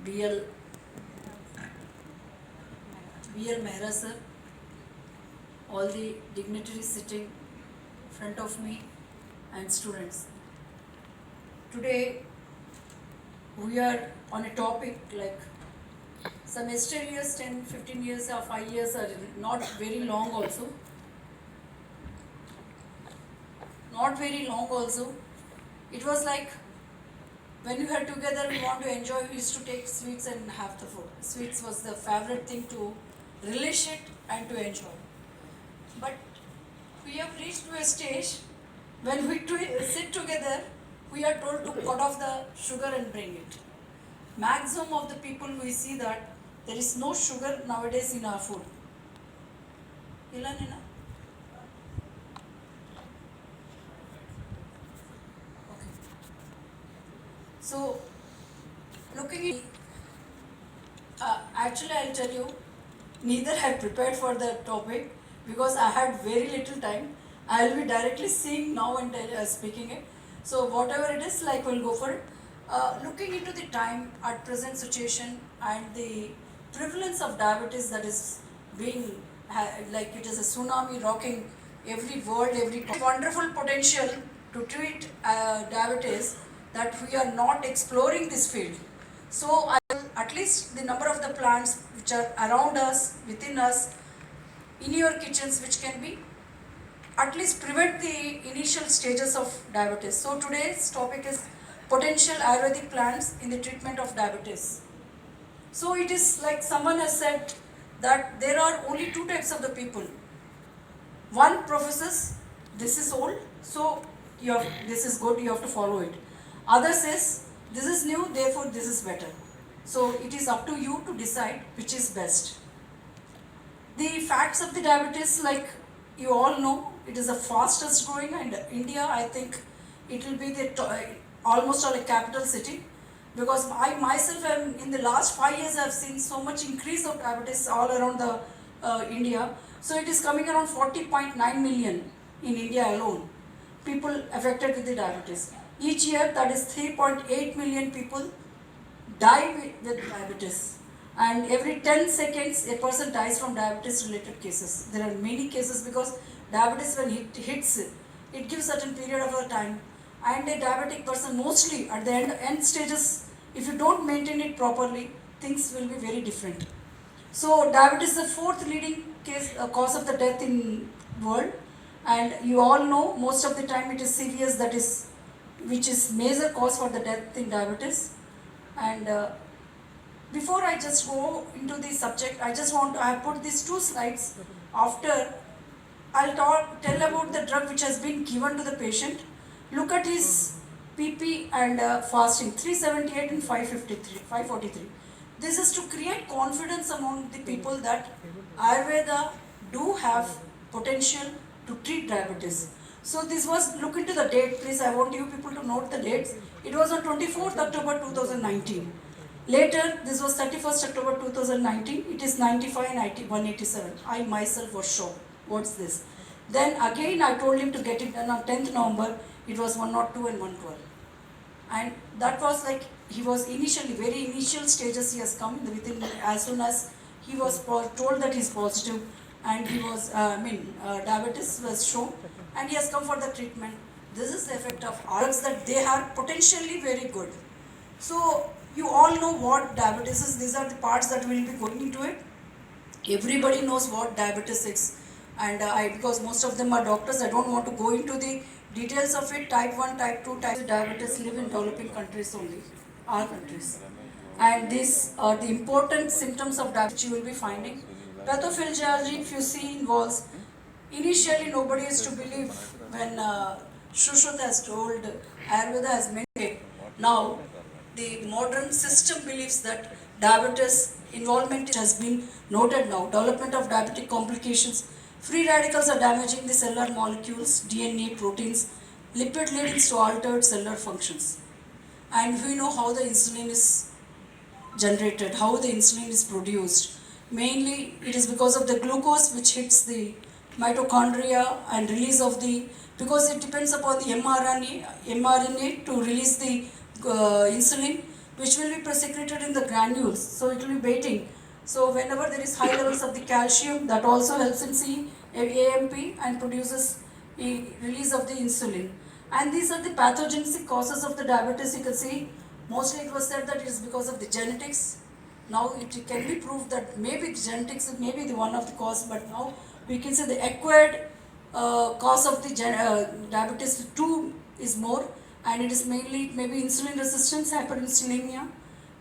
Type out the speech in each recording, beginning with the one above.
BL Mehra sir, all the dignitaries sitting in front of me, and students. Today we are on a topic like some years, 10, 15 years or 5 years are not very long also. Not very long also. It was like when we were together, we want to enjoy, we used to take sweets and have the food. Sweets was the favorite thing to relish it and to enjoy. But we have reached to a stage when we sit together, we are told to cut off the sugar and bring it. Maximum of the people we see that there is no sugar nowadays in our food. Ila Nina? Okay. So, looking at actually I'll tell you, neither had prepared for the topic because I had very little time. I will be directly seeing now and speaking it. So whatever it is, like we'll go for it. Looking into the time at present situation and the prevalence of diabetes that is being like it is a tsunami rocking every world, every wonderful potential to treat diabetes that we are not exploring this field. So at least the number of the plants which are around us, within us, in your kitchens, which can be at least prevent the initial stages of diabetes. So today's topic is potential Ayurvedic plants in the treatment of diabetes. So it is like someone has said that there are only two types of the people. One professes this is old, so this is good, you have to follow it. Other says this is new, therefore this is better. So it is up to you to decide which is best. The facts of the diabetes, like you all know, it is the fastest growing, and India, I think it will be almost all a capital city, because I myself am in the last 5 years I have seen so much increase of diabetes all around the India. So it is coming around 40.9 million in India alone, people affected with the diabetes. Each year that is 3.8 million people die with diabetes, and every 10 seconds a person dies from diabetes related cases. There are many cases because diabetes when it hits, it gives certain period of time, and a diabetic person mostly at the end stages, if you don't maintain it properly, things will be very different. So diabetes is the fourth leading cause of the death in world, and you all know most of the time it is serious, that is which is major cause for the death in diabetes. And before I just go into the subject, I have put these two slides. After I'll tell about the drug which has been given to the patient. Look at his PP and fasting, 378 and 543. This is to create confidence among the people that Ayurveda do have potential to treat diabetes. So this was, look into the date please, I want you people to note the dates. It was on 24th October 2019. Later, this was 31st October 2019, it is 95 and 187. I myself was shocked, what's this? Then again I told him to get it done on 10th November, it was 102 and 112. And that was like, he was initially, very initial stages he has come within, as soon as he was told that he's positive and he was, diabetes was shown and he has come for the treatment. This is the effect of drugs that they are potentially very good. So you all know what diabetes is. These are the parts that we will be going into it. Everybody knows what diabetes is, and because most of them are doctors, I don't want to go into the details of it. Type 1, type 2, type diabetes live in developing countries only, our countries. And these are the important symptoms of diabetes you will be finding. Pathophysiology, if you see, involves, initially nobody used to believe when Shushruta has told, Ayurveda has made it. Now, the modern system believes that diabetes involvement has been noted now. Development of diabetic complications. Free radicals are damaging the cellular molecules, DNA, proteins, lipid leading to altered cellular functions. And we know how the insulin is generated, how the insulin is produced. Mainly it is because of the glucose which hits the mitochondria and release of the, because it depends upon the mRNA to release the insulin, which will be secreted in the granules, so it will be baiting. So whenever there is high levels of the calcium, that also helps in seeing AMP and produces a release of the insulin. And these are the pathogenic causes of the diabetes. You can see mostly it was said that it is because of the genetics. Now it can be proved that maybe genetics may be the one of the cause, but now we can say the acquired cause of the diabetes 2 is more, and it is mainly maybe insulin resistance, hyperinsulinemia,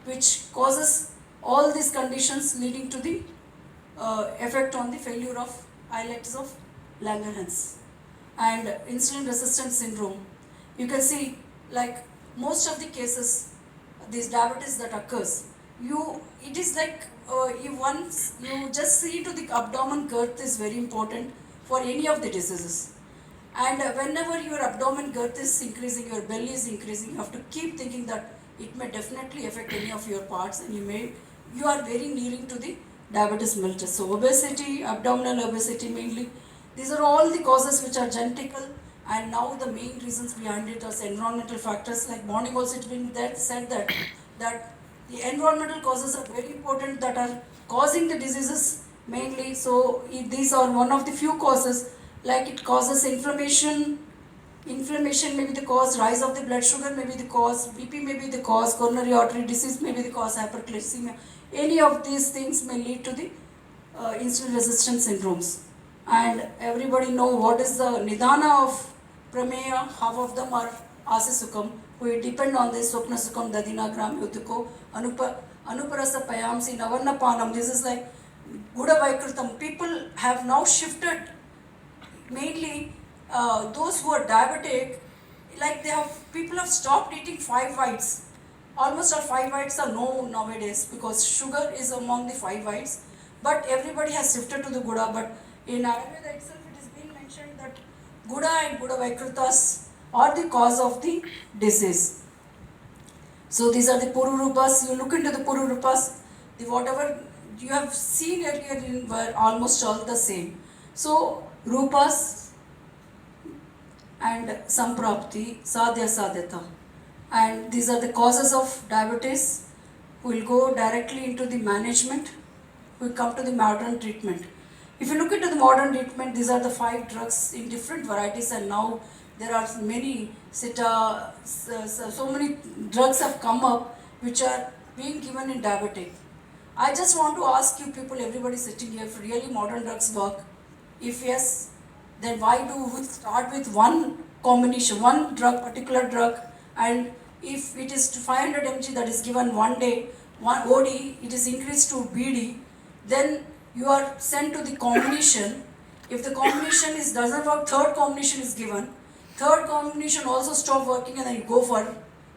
which causes all these conditions leading to the effect on the failure of islets of Langerhans and insulin resistance syndrome. You can see, like most of the cases, these diabetes that occurs, it is like you just see to the abdomen girth is very important for any of the diseases. And whenever your abdomen girth is increasing, your belly is increasing, you have to keep thinking that it may definitely affect any of your parts, and you are very nearing to the diabetes mellitus. So obesity, abdominal obesity mainly, these are all the causes which are genetical, and now the main reasons behind it are environmental factors. Like morning also it's been said that the environmental causes are very important that are causing the diseases mainly. So these are one of the few causes, like it causes inflammation may be the cause, rise of the blood sugar may be the cause, BP may be the cause, coronary artery disease may be the cause, hyperglycemia. Any of these things may lead to the insulin resistant syndromes. And everybody know what is the nidana of prameya. Half of them are asisukam, who depend on this swapna sukam, dadina gram yutuko, anuparasa payamsi, navarna panam. This is like Guda Vaikrutam. People have now shifted mainly those who are diabetic, like people have stopped eating 5 whites. Almost all 5 whites are no nowadays because sugar is among the 5 whites. But everybody has shifted to the Guda. But in Ayurveda itself, it is being mentioned that Guda and Guda Vaikrutas are the cause of the disease. So these are the Pururupas. You look into the Pururupas, the whatever you have seen earlier were almost all the same. So Rupas and Samprapti, Sadhya Sadhyata. And these are the causes of diabetes. We will go directly into the management. We come to the modern treatment. If you look into the modern treatment, these are the 5 drugs in different varieties, and now there are many so many drugs have come up which are being given in diabetic. I just want to ask you people, everybody sitting here, if really modern drugs work. If yes, then why do we start with one combination, one drug, particular drug, and if it is 500 mg that is given one day, one OD, it is increased to BD, then you are sent to the combination. If the combination doesn't work, third combination is given. Third combination also stop working, and then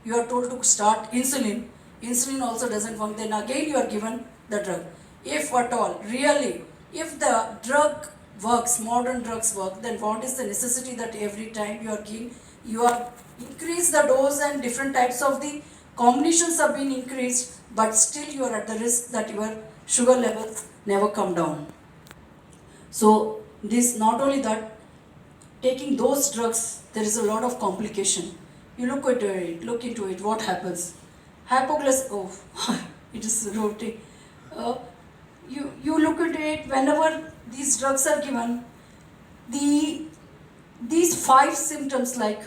you are told to start insulin. Insulin also doesn't work, then again you are given the drug. If at all, really, if the drug works, modern drugs work, then what is the necessity that every time you are increase the dose and different types of the combinations have been increased, but still you are at the risk that your sugar levels never come down. So this, not only that, taking those drugs, there is a lot of complication. You look into it, what happens? It is rotating. You look into it, whenever these drugs are given, these 5 symptoms like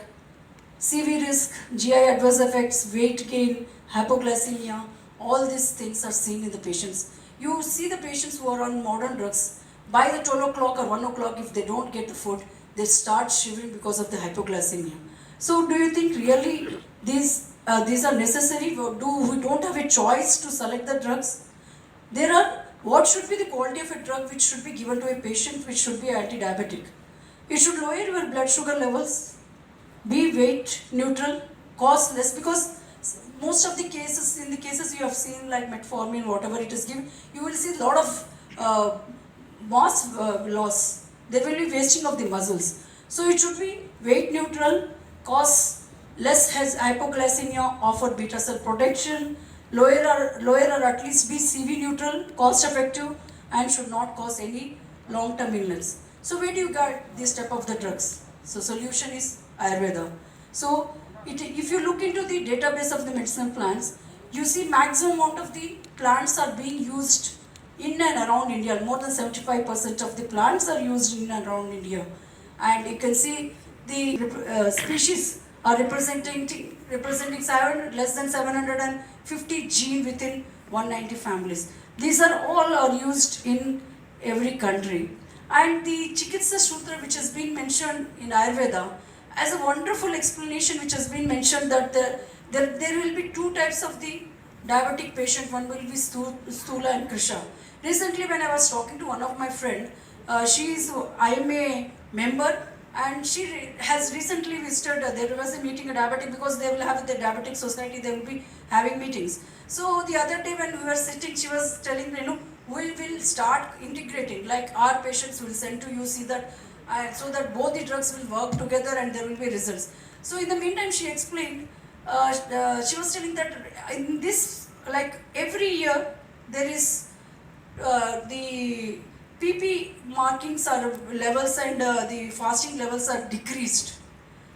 CV risk, GI adverse effects, weight gain, hypoglycemia, all these things are seen in the patients. You see the patients who are on modern drugs, by the 12 o'clock or 1 o'clock, if they don't get the food, they start shivering because of the hypoglycemia. So do you think really these are necessary? We don't have a choice to select the drugs? What should be the quality of a drug which should be given to a patient which should be anti-diabetic? It should lower your blood sugar levels, be weight neutral, cost less, because most of the cases, in the cases you have seen like metformin, whatever it is given, you will see a lot of mass loss. There will be wasting of the muscles. So it should be weight neutral, cost less, has hypoglycemia, offer beta cell protection, lower or at least be CV neutral, cost effective, and should not cause any long-term illness. So where do you get this type of the drugs? So solution is Ayurveda. So if you look into the database of the medicinal plants, you see maximum amount of the plants are being used in and around India. More than 75% of the plants are used in and around India. And you can see the species are representing less than 750 gene within 190 families. These are all are used in every country. And the Chikitsa Sutra, which has been mentioned in Ayurveda, as a wonderful explanation which has been mentioned that there will be two types of the diabetic patient. One will be Stula and Krisha. Recently when I was talking to one of my friend, she is IMA member, and she has recently visited, there was a meeting at diabetic, because they will have the diabetic society, they will be having meetings. So the other day when we were sitting, she was telling me, we will start integrating, like our patients will send to you, see that, so that both the drugs will work together and there will be results. So in the meantime, she explained, she was telling that in this, like every year, there is the PP markings are levels, and the fasting levels are decreased.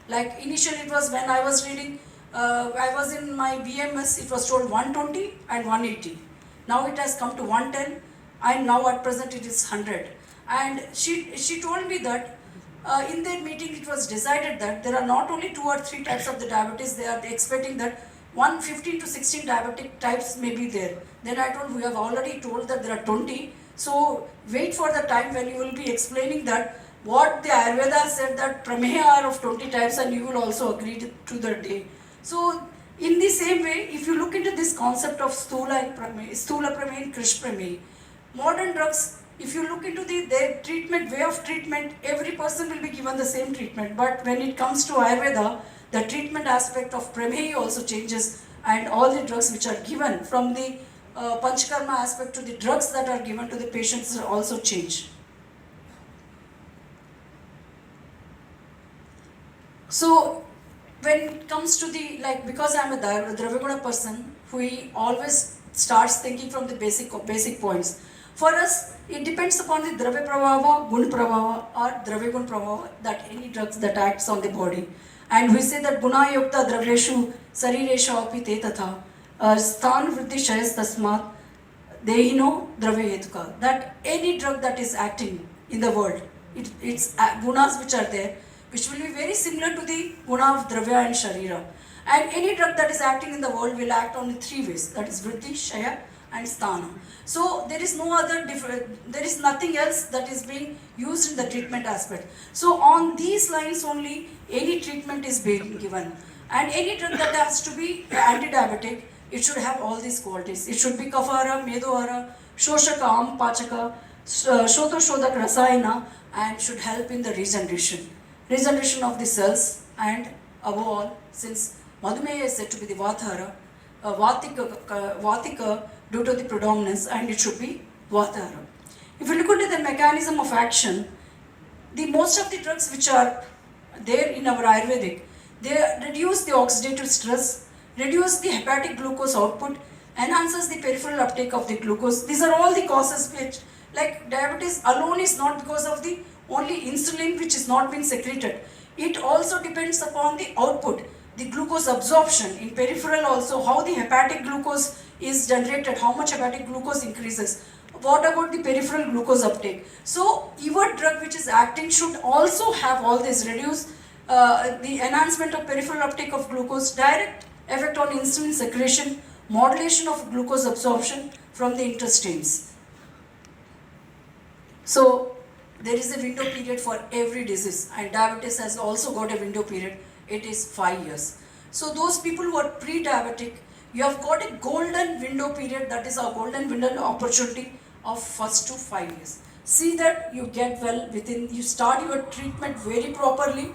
Like initially it was when I was reading, I was in my BMS, it was told 120 and 180. Now it has come to 110, and now at present it is 100. And she told me that in their meeting it was decided that there are not only 2 or 3 types of the diabetes, they are expecting that 15 to 16 diabetic types may be there. Then I told, we have already told that there are 20. So wait for the time when you will be explaining that what the Ayurveda said, that prameya are of 20 types, and you will also agree to the day. So in the same way, if you look into this concept of stula prameya and krish prameya, modern drugs, if you look into their treatment, way of treatment, every person will be given the same treatment. But when it comes to Ayurveda, the treatment aspect of prameya also changes, and all the drugs which are given from the Panchakarma aspect to the drugs that are given to the patients also change. So when it comes to the, like, because I am a Dravyaguna person, we always starts thinking from the basic points. For us, it depends upon the Dravya Prabhava, Gun Prabhava, or Dravya Gun Prabhava, that any drugs that acts on the body. And we say that Guna Yukta Dravyeshu Sariresha Api Te Tatha Sthan Vriddhi Shayas Tasmat Dehino Dravya Hetuka. That any drug that is acting in the world, it's gunas which are there, which will be very similar to the guna of Dravya and Sharira. And any drug that is acting in the world will act only 3 ways, that is Vriddhi, Shaya and Sthana. So there is no other there is nothing else that is being used in the treatment aspect. So on these lines only any treatment is being given. And any drug that has to be anti-diabetic, it should have all these qualities. It should be Kafara, Medohara, Shoshaka, Ampachaka, Shotoshodak Rasayana, and should help in the regeneration of the cells, and above all, since Madhumeya is said to be the Vatara, Vatika due to the predominance, and it should be Vatara. If you look at the mechanism of action, the most of the drugs which are there in our Ayurvedic, they reduce the oxidative stress, reduce the hepatic glucose output, enhances the peripheral uptake of the glucose. These are all the causes which, like diabetes alone is not because of the only insulin which is not being secreted. It also depends upon the output, the glucose absorption in peripheral also, how the hepatic glucose is generated, how much hepatic glucose increases. What about the peripheral glucose uptake? So your drug which is acting should also have all this, reduce the enhancement of peripheral uptake of glucose, direct effect on insulin secretion, modulation of glucose absorption from the intestines. So there is a window period for every disease, and diabetes has also got a window period. It is 5 years. So those people who are pre-diabetic, you have got a golden window period, that is a golden window opportunity of first to 5 years. See that you get well within, you start your treatment very properly.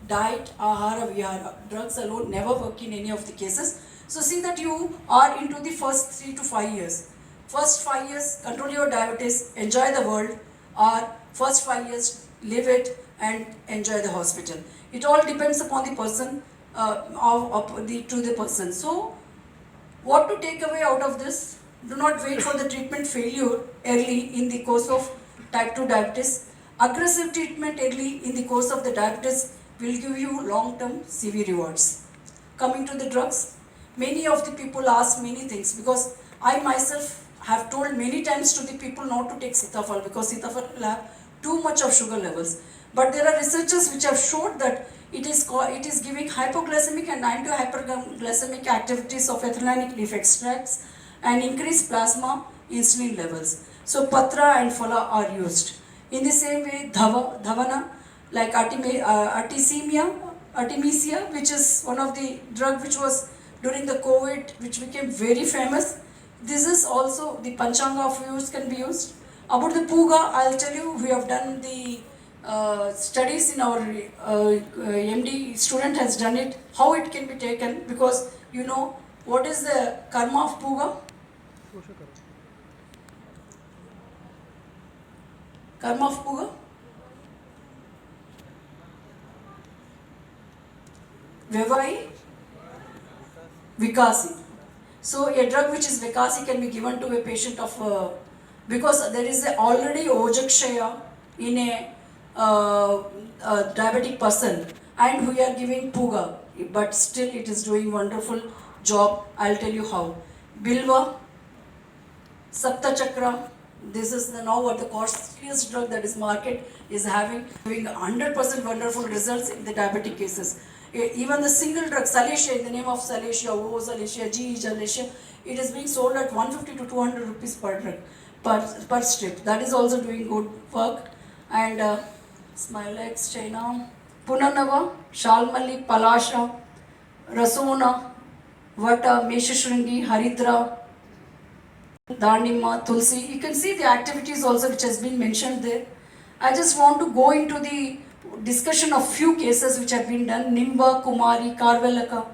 Diet, ahara, vihara, drugs alone never work in any of the cases. So see that you are into the first 3 to 5 years. First 5 years, control your diabetes, enjoy the world, or first 5 years, live it and enjoy the hospital. It all depends upon the person, to the person. So, what to take away out of this? Do not wait for the treatment failure early in the course of type 2 diabetes. Aggressive treatment early in the course of the diabetes will give you long-term CV rewards. Coming to the drugs, many of the people ask many things, because I myself have told many times to the people not to take sitafal because sitafal will have too much of sugar levels. But there are researchers which have showed that it is giving hypoglycemic and anti-hyperglycemic activities of ethylenic leaf extracts and increased plasma insulin levels. So patra and phala are used. In the same way, dhavana, like artemisia, which is one of the drug which was during the COVID, which became very famous. This is also the panchanga of use can be used. About the puga, I'll tell you, we have done the studies in our MD student has done it, how it can be taken, because you know what is the karma of puga? Karma of puga? Vevai Vikasi. So a drug which is Vikasi can be given to a patient of, because there is already Ojakshaya in a diabetic person, and we are giving Puga, but still it is doing wonderful job. I'll tell you how. Bilva, Sapta Chakra, this is the now what the costliest drug that is market is having 100% wonderful results in the diabetic cases. Even the single drug Salesia, in the name of Salesia, O Salesia, G Salesia, it is being sold at 150 to 200 rupees per drug, per strip. That is also doing good work. And Smilex, China, Punanava, Shalmali, Palasha, Rasona, Vata, Meshashringi, Haridra, Dandima, Tulsi. You can see the activities also which has been mentioned there. I just want to go into the discussion of few cases which have been done. Nimba, Kumari, Karvelaka.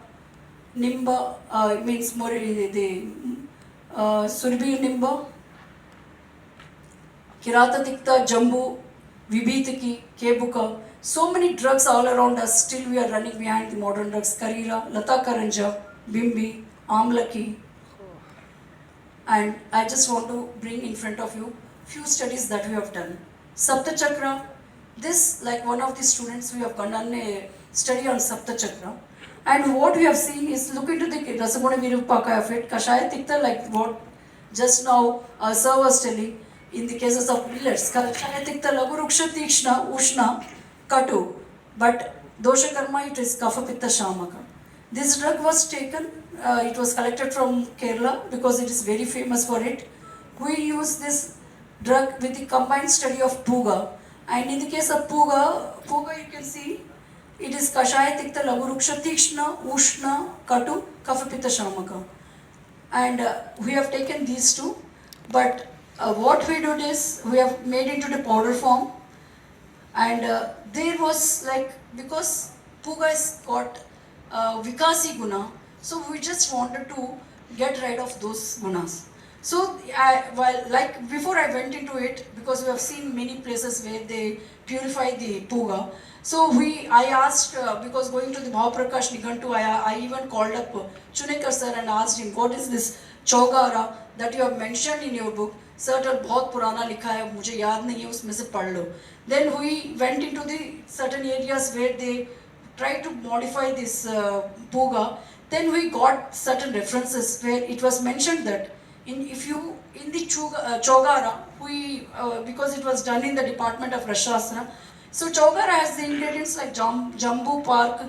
Nimba means more the Surbi Nimba, Kiratatikta, Jambu, Vibhitiki, Kebuka. So many drugs all around us, still we are running behind the modern drugs. Karira, Lata Karanja, Bimbi, Amlaki. And I just want to bring in front of you few studies that we have done. Sapta Chakra, this, like one of the students, we have done a study on Sapta Chakra. And what we have seen is, look into the Rasaguna Virupaka of it, Kashaya Tikta, like what just now Sir was telling, in the cases of millets, Kashaya Tikta Lagu Ruksha Tikshna, Ushna, Katu, but Dosha Karma, it is Kapha Pitta Shamaka. This drug was taken, it was collected from Kerala because it is very famous for it. We use this drug with the combined study of Puga. And in the case of Puga you can see it is Kashaya Tikta Laguruksha Tikshna, Ushna, Katu, Kapha Shamaka. And we have taken these two, but what we did is we have made it into the powder form. And there was like, because Puga has got Vikasi Guna, so we just wanted to get rid of those gunas. So, like before I went into it, because we have seen many places where they purify the Puga. So I asked, because going to the Bhavaprakash Nigantu, I even called up Chunekar sir and asked him, what is this Chaugara that you have mentioned in your book? Sir, बहुत पुराना लिखा है, मुझे याद नहीं है, उसमें से पढ़ लो. Then we went into the certain areas where they tried to modify this Puga. Then we got certain references where it was mentioned that in the Chaugara, because it was done in the Department of Rashasana. So Chaugara has the ingredients like Jambu Park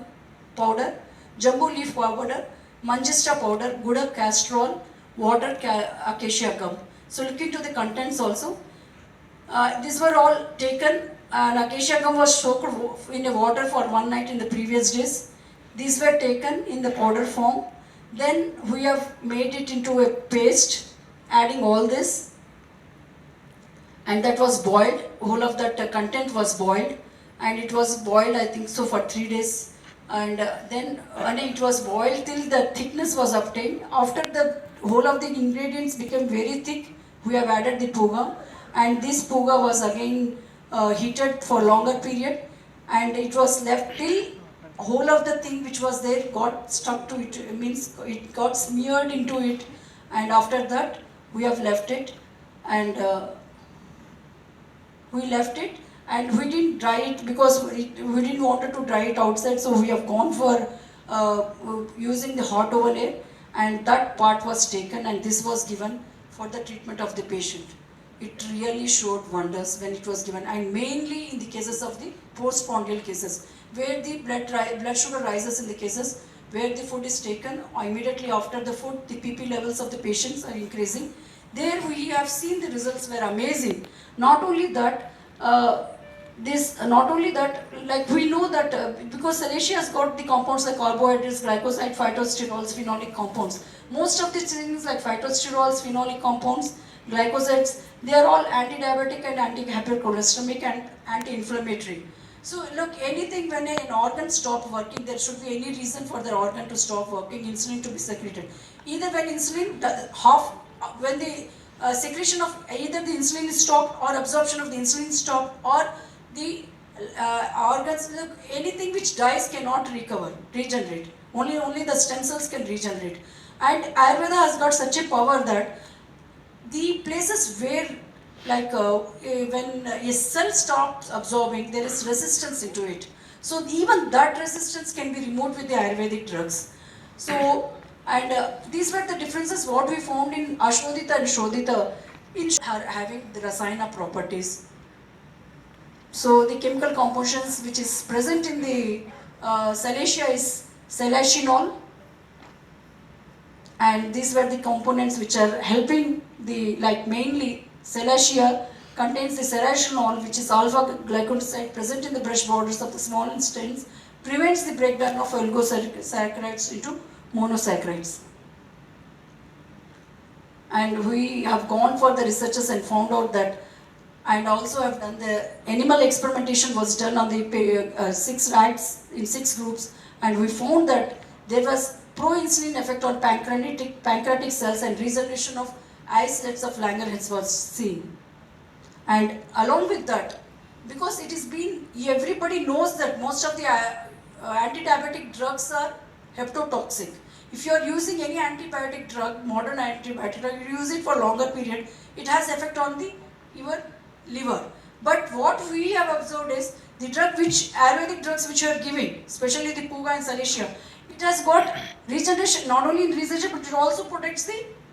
powder, Jambu leaf powder, Manjista powder, Guda castrol, water acacia gum. So look into the contents also. These were all taken, and acacia gum was soaked in the water for one night in the previous days. These were taken in the powder form. Then we have made it into a paste, adding all this, and that was boiled. Whole of that content was boiled, and it was boiled, I think so, for 3 days. And then it was boiled till the thickness was obtained. After the whole of the ingredients became very thick, we have added the Puga, and this Puga was again heated for longer period, and it was left till whole of the thing which was there got stuck to it, means it got smeared into it, and after that we have left it, and we didn't dry it because we didn't want to dry it outside, so we have gone for using the hot overlay. and that part was taken and this was given for the treatment of the patient. It really showed wonders when it was given, and mainly in the cases of the postprandial cases, where the blood sugar rises in the cases where the food is taken, or immediately after the food, the PP levels of the patients are increasing. There we have seen the results were amazing. Not only that, like we know that because Salacia has got the compounds like carbohydrates, glycoside, phytosterols, phenolic compounds. Most of the things like phytosterols, phenolic compounds, glycosides, they are all anti-diabetic and anti-hypercholestemic and anti-inflammatory. So look, anything when an organ stops working, there should be any reason for the organ to stop working, insulin to be secreted. Either when insulin, when the secretion of either the insulin is stopped or absorption of the insulin is stopped, or the organs, look, anything which dies cannot regenerate. Only the stem cells can regenerate. And Ayurveda has got such a power that the places where when a cell stops absorbing, there is resistance into it. So even that resistance can be removed with the Ayurvedic drugs. So, and these were the differences what we found in Ashodita and Shodita in having the Rasayana properties. So the chemical compositions which is present in the Salacia is salacinol, and these were the components which are helping the, like mainly Salacia contains the salacinol, which is alpha glycoside present in the brush borders of the small intestines, prevents the breakdown of oligosaccharides into monosaccharides. And we have gone for the researchers and found out that, and also have done the animal experimentation was done on the 6 rats in 6 groups, and we found that there was pro-insulin effect on pancreatic cells, and regeneration of islets of Langerhans was seen. And along with that, because it is been, everybody knows that most of the anti-diabetic drugs are hepatotoxic. If you are using any antibiotic drug, modern antibiotic drug, you use it for longer period, it has effect on your liver. But what we have observed is the drug which, Ayurvedic drugs which you are giving, especially the Puga and Salacia, it has got regeneration, not only in regeneration, but it also protects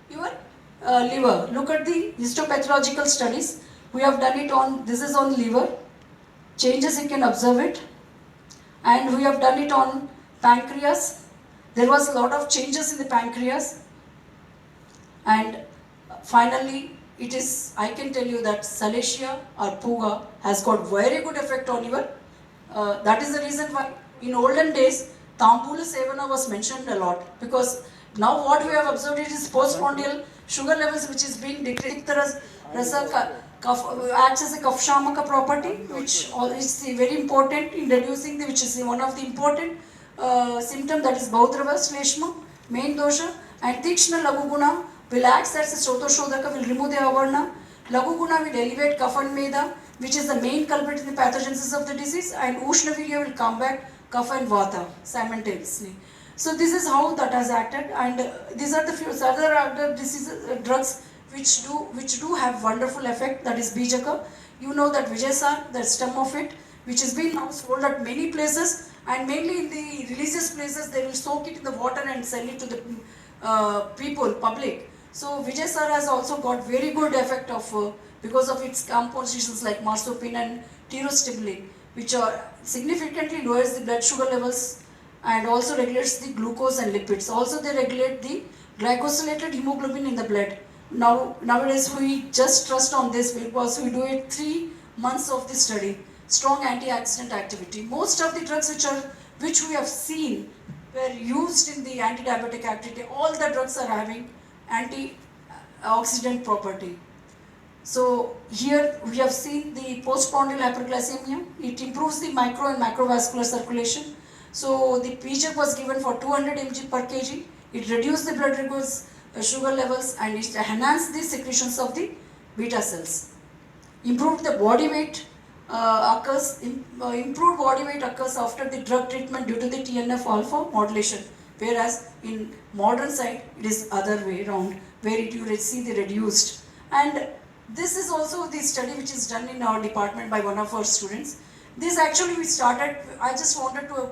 your liver. Look at the histopathological studies. We have done it on, this is on liver, changes you can observe it. And we have done it on pancreas. There was a lot of changes in the pancreas. And finally, it is, I can tell you that Salacia or Puga has got very good effect on your, that is the reason why in olden days, Tambula Sevana was mentioned a lot, because now what we have observed is postprandial sugar levels which is being decreased. Acts as a Kafshamaka property, which is very important in reducing which is one of the important symptom, that is Baudrava, Shleshma, main dosha, and Tikshna Laguguna will act as a Sotoshodaka, will remove the avarna. Laguguna will elevate Kapha and Meda, which is the main culprit in the pathogenesis of the disease, and Ushnavirya will combat Kapha and Vata simultaneously. So this is how that has acted, and these are the few other diseases, drugs which do have wonderful effect, that is Bijaka. You know that Vijayasar, the stem of it, which has been now sold at many places, and mainly in the religious places, they will soak it in the water and sell it to the people, public. So Vijayasar has also got very good effect of, because of its compositions like marsupial and tirostimulin, which are significantly lowers the blood sugar levels and also regulates the glucose and lipids. Also they regulate the glycosylated hemoglobin in the blood. Nowadays we just trust on this because we do it 3 months of the study. Strong antioxidant activity. Most of the drugs which we have seen were used in the anti-diabetic activity. All the drugs are having antioxidant property. So here we have seen the postprandial hyperglycemia. It improves the micro and macrovascular circulation. So the PJAK was given for 200 mg per kg. It reduced the blood glucose sugar levels, and it enhanced the secretions of the beta cells. Improved the body weight improved body weight occurs after the drug treatment due to the TNF alpha modulation, whereas in modern side it is other way around, where you see the reduced. And this is also the study which is done in our department by one of our students. This actually we started, I just wanted to,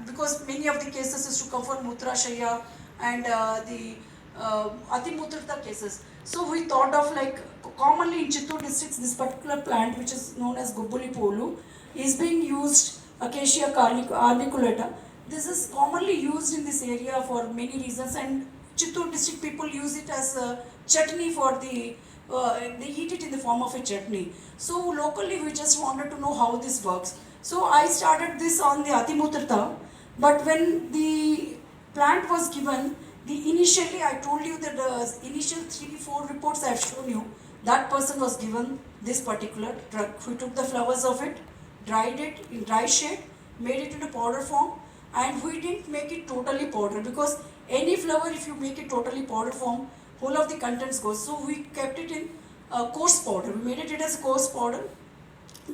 because many of the cases is to come for Mutrashaya and the Atimutrta cases. So we thought of like commonly in Chittoor districts, this particular plant which is known as Gubbuli Polu is being used, Acacia arniculata. This is commonly used in this area for many reasons, and Chittoor district people use it as a chutney for they eat it in the form of a chutney. So locally we just wanted to know how this works. So I started this on the Atimutrta, but when the plant was given, initially I told you that the initial 3-4 reports I have shown you, that person was given this particular drug. We took the flowers of it, dried it in dry shade, made it into powder form, and we didn't make it totally powder because any flower, if you make it totally powder form, whole of the contents goes. So we kept it in coarse powder. We made it as coarse powder,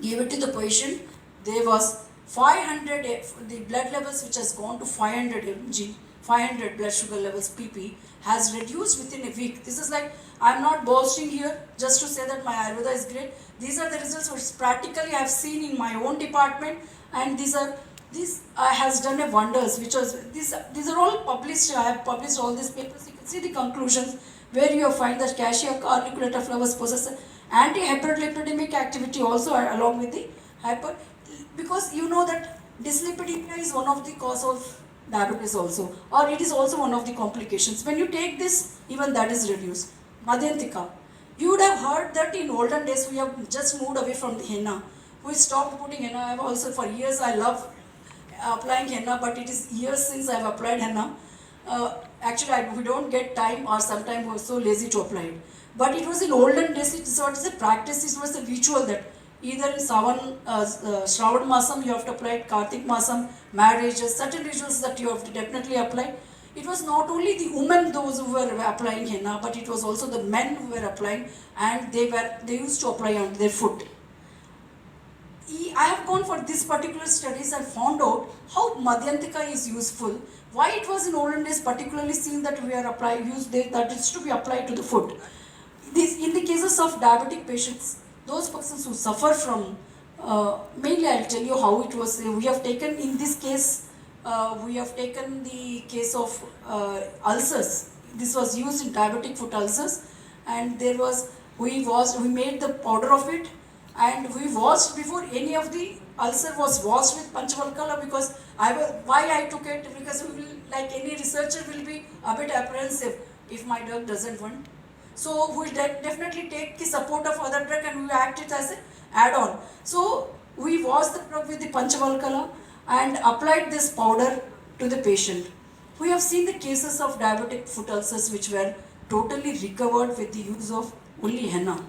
gave it to the patient. There was 500, the blood levels which has gone to 500 mg, 500 blood sugar levels pp has reduced within a week. This is like, I'm not boasting here just to say that my Ayurveda is great. These are the results which practically I have seen in my own department, and this has done a wonders. Which was these are all published. I have published all these papers. You can see the conclusions where you find that Cassia arniculata flowers possess anti-hyperlipidemic activity also along with the hyper, because you know that dyslipidemia is one of the cause of diabetes also, or it is also one of the complications. When you take this, even that is reduced. Madhyantika. You would have heard that in olden days we have just moved away from the henna. We stopped putting henna. I have also for years I love applying henna, but it is years since I have applied henna. Actually, we don't get time, or sometimes we're so lazy to apply it. But it was in olden days, it was a practice, it was a ritual that either in Shravan Masam you have to apply it, Kartik Masam, marriages, certain rituals that you have to definitely apply. It was not only the women those who were applying henna, but it was also the men who were applying, and they used to apply on their foot. I have gone for this particular studies and found out how Madhyantika is useful. Why it was in olden days particularly seen that we are that it's to be applied to the foot. In the cases of diabetic patients, those persons who suffer from, mainly I'll tell you how it was. We have taken in this case, we have taken the case of ulcers. This was used in diabetic foot ulcers, and we made the powder of it, and we washed before any of the ulcer was washed with Panchavalkala, because why I took it, because we will, like any researcher, will be a bit apprehensive if my drug doesn't work. So we definitely take the support of other drug and we act it as an add-on. So we washed the drug with the Panchavalkala and applied this powder to the patient. We have seen the cases of diabetic foot ulcers which were totally recovered with the use of only henna.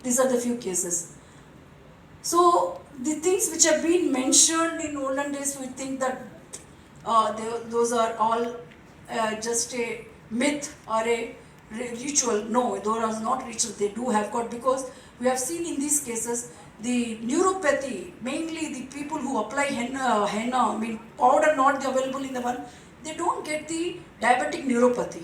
These are the few cases. So the things which have been mentioned in olden days, we think that those are all just a myth or a ritual. No, those are not ritual. They do have got, because we have seen in these cases the neuropathy, mainly the people who apply henna, powder not available in the one, they don't get the diabetic neuropathy.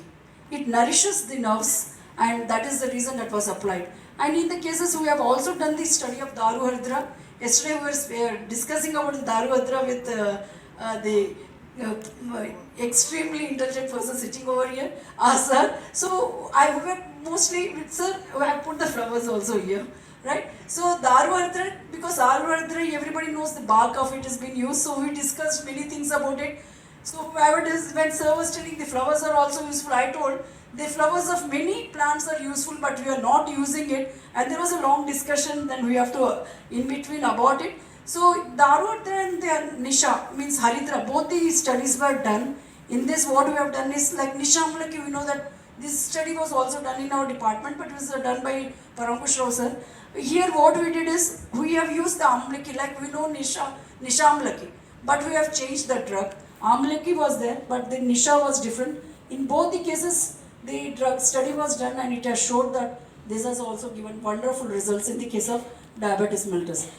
It nourishes the nerves, and that is the reason that was applied. And in the cases, we have also done the study of Daru Hardra. Yesterday we were discussing about the Daru Hardra with the extremely intelligent person sitting over here, sir. So I were mostly, sir, I have put the flowers also here, right? So Daru Hardra, because Daru Hardra, everybody knows the bark of it has been used, so we discussed many things about it. So when sir was telling the flowers are also useful, I told the flowers of many plants are useful, but we are not using it. And there was a long discussion, then we have to, in between, about it. So Daru Hardra and the Nisha, means Haridra, both the studies were done. In this, what we have done is like Nishamlaki, we know that this study was also done in our department, but it was done by Parankush Rao sir. Here what we did is, we have used the Amlaki, like we know Nishamlaki, but we have changed the drug. Amlaki was there, but the Nisha was different. In both the cases, the drug study was done, and it has showed that this has also given wonderful results in the case of diabetes mellitus.